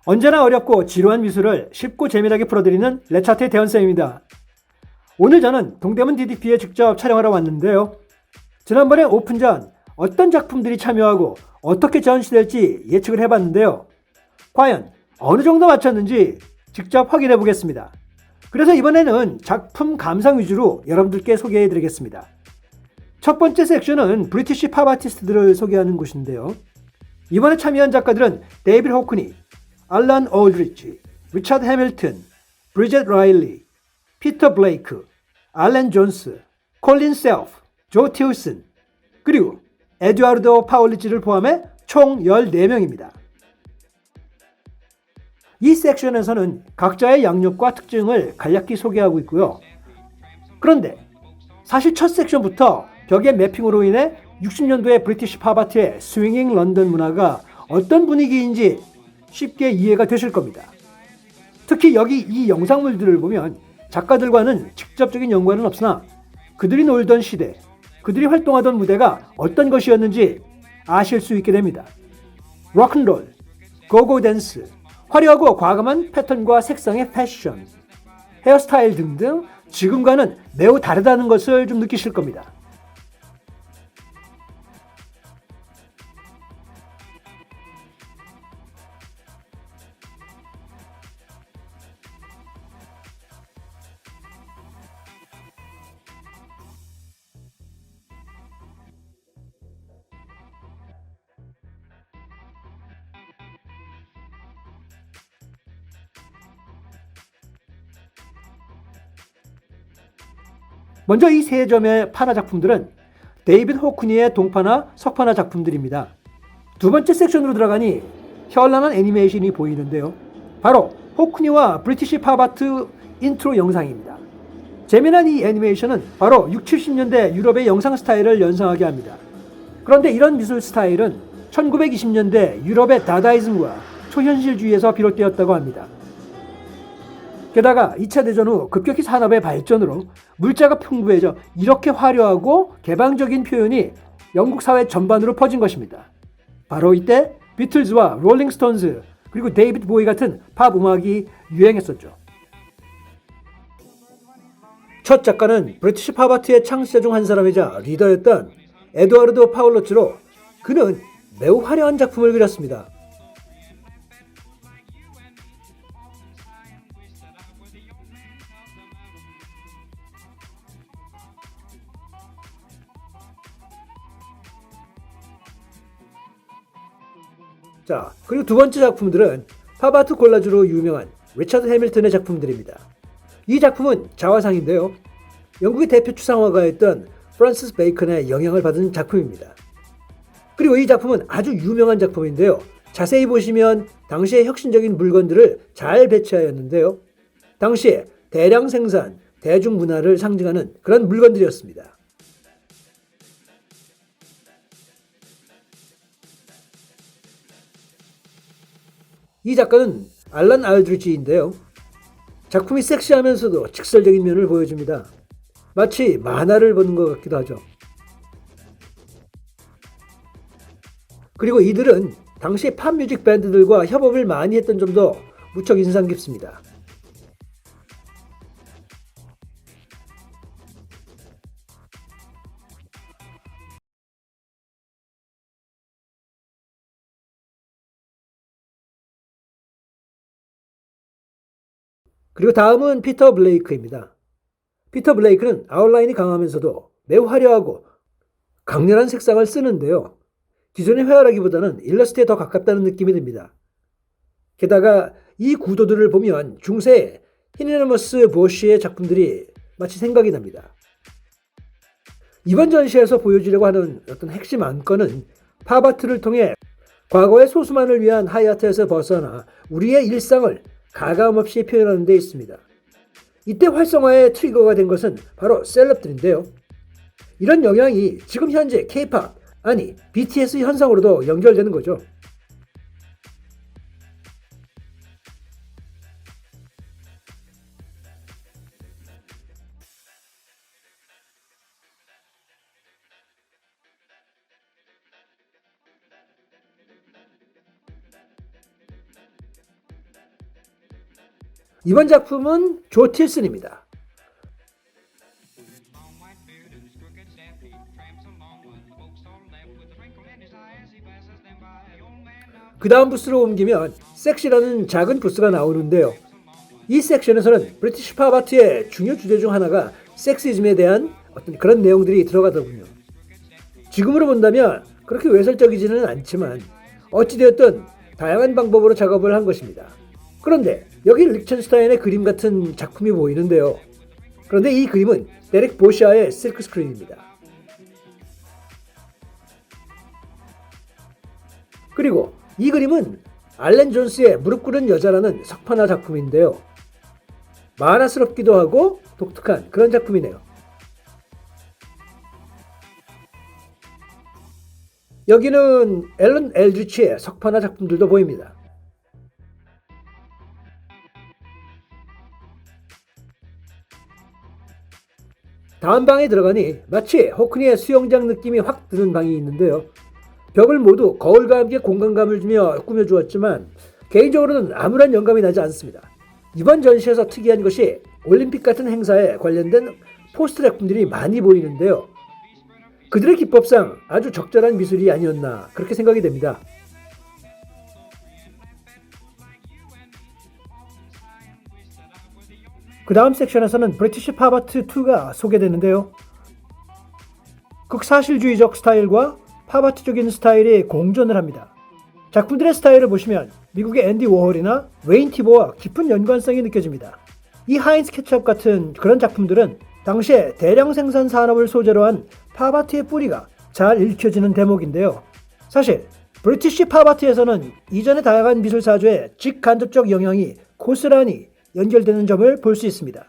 언제나 어렵고 지루한 미술을 쉽고 재미나게 풀어드리는 레차트의 대현쌤입니다. 오늘 저는 동대문 DDP에 직접 촬영하러 왔는데요. 지난번에 오픈 전 어떤 작품들이 참여하고 어떻게 전시될지 예측을 해봤는데요. 과연 어느 정도 맞췄는지 직접 확인해 보겠습니다. 그래서 이번에는 작품 감상 위주로 여러분들께 소개해 드리겠습니다. 첫 번째 섹션은 브리티시 팝 아티스트들을 소개하는 곳인데요. 이번에 참여한 작가들은 데이빗 호크니, 알란 올드리치, 리차드 해밀턴, 브리젯 라일리, 피터 블레이크, 알렌 존스, 콜린 셀프, 조 틸슨, 그리고 에두아르도 파올리지를 포함해 총 14명입니다. 이 섹션에서는 각자의 양력과 특징을 간략히 소개하고 있고요. 그런데 사실 첫 섹션부터 벽의 매핑으로 인해 60년도의 브리티시 팝아트의 스윙잉 런던 문화가 어떤 분위기인지 쉽게 이해가 되실 겁니다. 특히 여기 이 영상물들을 보면 작가들과는 직접적인 연관은 없으나 그들이 놀던 시대, 그들이 활동하던 무대가 어떤 것이었는지 아실 수 있게 됩니다. 록앤롤, 고고 댄스, 화려하고 과감한 패턴과 색상의 패션, 헤어스타일 등등 지금과는 매우 다르다는 것을 좀 느끼실 겁니다. 먼저 이 세 점의 파나 작품들은 데이빗 호크니의 동파나 석파나 작품들입니다. 두 번째 섹션으로 들어가니 현란한 애니메이션이 보이는데요. 바로 호크니와 브리티시 팝아트 인트로 영상입니다. 재미난 이 애니메이션은 바로 60, 70년대 유럽의 영상 스타일을 연상하게 합니다. 그런데 이런 미술 스타일은 1920년대 유럽의 다다이즘과 초현실주의에서 비롯되었다고 합니다. 게다가 2차 대전 후 급격히 산업의 발전으로 물자가 풍부해져 이렇게 화려하고 개방적인 표현이 영국 사회 전반으로 퍼진 것입니다. 바로 이때 비틀즈와 롤링스톤즈 그리고 데이빗 보이 같은 팝 음악이 유행했었죠. 첫 작가는 브리티시 팝아트의 창시자 중 한 사람이자 리더였던 에두아르도 파올로츠로 그는 매우 화려한 작품을 그렸습니다. 자, 그리고 두 번째 작품들은 팝아트 콜라주로 유명한 리차드 해밀턴의 작품들입니다. 이 작품은 자화상인데요. 영국의 대표 추상화가였던 프란시스 베이컨의 영향을 받은 작품입니다. 그리고 이 작품은 아주 유명한 작품인데요. 자세히 보시면 당시의 혁신적인 물건들을 잘 배치하였는데요. 당시에 대량 생산, 대중문화를 상징하는 그런 물건들이었습니다. 이 작가는 알란 알드리치인데요. 작품이 섹시하면서도 직설적인 면을 보여줍니다. 마치 만화를 보는 것 같기도 하죠. 그리고 이들은 당시 팝뮤직 밴드들과 협업을 많이 했던 점도 무척 인상 깊습니다. 그리고 다음은 피터 블레이크입니다. 피터 블레이크는 아웃라인이 강하면서도 매우 화려하고 강렬한 색상을 쓰는데요. 기존의 회화라기보다는 일러스트에 더 가깝다는 느낌이 듭니다. 게다가 이 구도들을 보면 중세 히네르머스 보쉬의 작품들이 마치 생각이 납니다. 이번 전시에서 보여주려고 하는 어떤 핵심 안건은 팝아트를 통해 과거의 소수만을 위한 하이아트에서 벗어나 우리의 일상을 가감없이 표현하는 데 있습니다. 이때 활성화의 트리거가 된 것은 바로 셀럽들인데요. 이런 영향이 지금 현재 K-팝, 아니 BTS 현상으로도 연결되는 거죠. 이번 작품은 조 틸슨입니다. 그 다음 부스로 옮기면 섹시라는 작은 부스가 나오는데요. 이 섹션에서는 브리티시 팝 아트의 중요 주제 중 하나가 섹시즘에 대한 어떤 그런 내용들이 들어가더군요. 지금으로 본다면 그렇게 외설적이지는 않지만 어찌되었든 다양한 방법으로 작업을 한 것입니다. 그런데 여기 리천슈타인의 그림 같은 작품이 보이는데요. 그런데 이 그림은 데렉 보샤의 실크 스크린입니다. 그리고 이 그림은 알렌 존스의 무릎 꿇은 여자라는 석판화 작품인데요. 만화스럽기도 하고 독특한 그런 작품이네요. 여기는 앨런 엘드리치의 석판화 작품들도 보입니다. 다음 방에 들어가니 마치 호크니의 수영장 느낌이 확 드는 방이 있는데요. 벽을 모두 거울과 함께 공간감을 주며 꾸며주었지만 개인적으로는 아무런 영감이 나지 않습니다. 이번 전시에서 특이한 것이 올림픽 같은 행사에 관련된 포스터 작품들이 많이 보이는데요. 그들의 기법상 아주 적절한 미술이 아니었나 그렇게 생각이 됩니다. 그 다음 섹션에서는 브리티시 팝 아트 2가 소개되는데요. 극사실주의적 스타일과 팝 아트적인 스타일이 공존을 합니다. 작품들의 스타일을 보시면 미국의 앤디 워홀이나 웨인 티보와 깊은 연관성이 느껴집니다. 이 하인스 케첩 같은 그런 작품들은 당시에 대량 생산 산업을 소재로 한 팝 아트의 뿌리가 잘 읽혀지는 대목인데요. 사실 브리티시 팝 아트에서는 이전의 다양한 미술 사조의 직간접적 영향이 고스란히 연결되는 점을 볼 수 있습니다.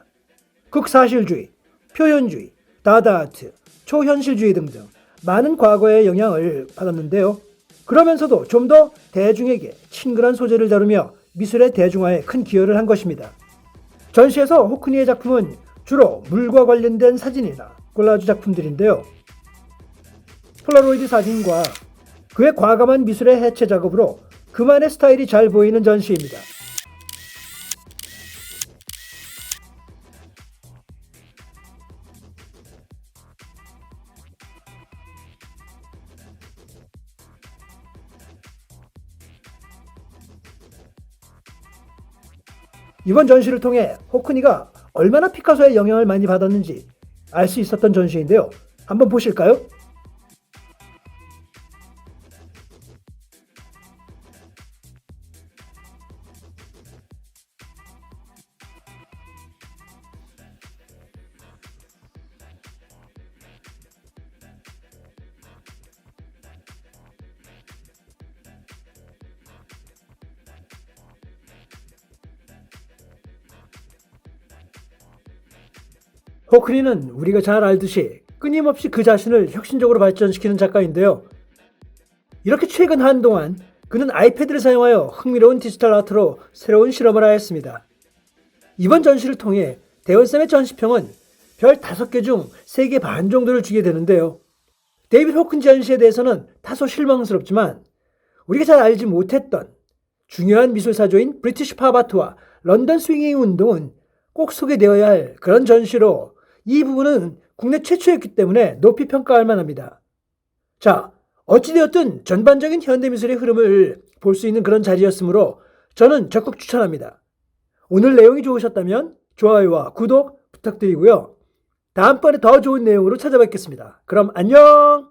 극사실주의, 표현주의, 다다 아트, 초현실주의 등등 많은 과거의 영향을 받았는데요. 그러면서도 좀 더 대중에게 친근한 소재를 다루며 미술의 대중화에 큰 기여를 한 것입니다. 전시에서 호크니의 작품은 주로 물과 관련된 사진이나 콜라주 작품들인데요. 폴라로이드 사진과 그의 과감한 미술의 해체 작업으로 그만의 스타일이 잘 보이는 전시입니다. 이번 전시를 통해 호크니가 얼마나 피카소의 영향을 많이 받았는지 알 수 있었던 전시인데요. 한번 보실까요? 호크니는 우리가 잘 알듯이 끊임없이 그 자신을 혁신적으로 발전시키는 작가인데요. 이렇게 최근 한동안 그는 아이패드를 사용하여 흥미로운 디지털 아트로 새로운 실험을 하였습니다. 이번 전시를 통해 대원쌤의 전시평은 별 5개 중 3개 반 정도를 주게 되는데요. 데이빗 호크니 전시에 대해서는 다소 실망스럽지만 우리가 잘 알지 못했던 중요한 미술사조인 브리티시 팝 아트와 런던 스윙잉 운동은 꼭 소개되어야 할 그런 전시로 이 부분은 국내 최초였기 때문에 높이 평가할 만합니다. 자, 어찌되었든 전반적인 현대미술의 흐름을 볼 수 있는 그런 자리였으므로 저는 적극 추천합니다. 오늘 내용이 좋으셨다면 좋아요와 구독 부탁드리고요. 다음번에 더 좋은 내용으로 찾아뵙겠습니다. 그럼 안녕!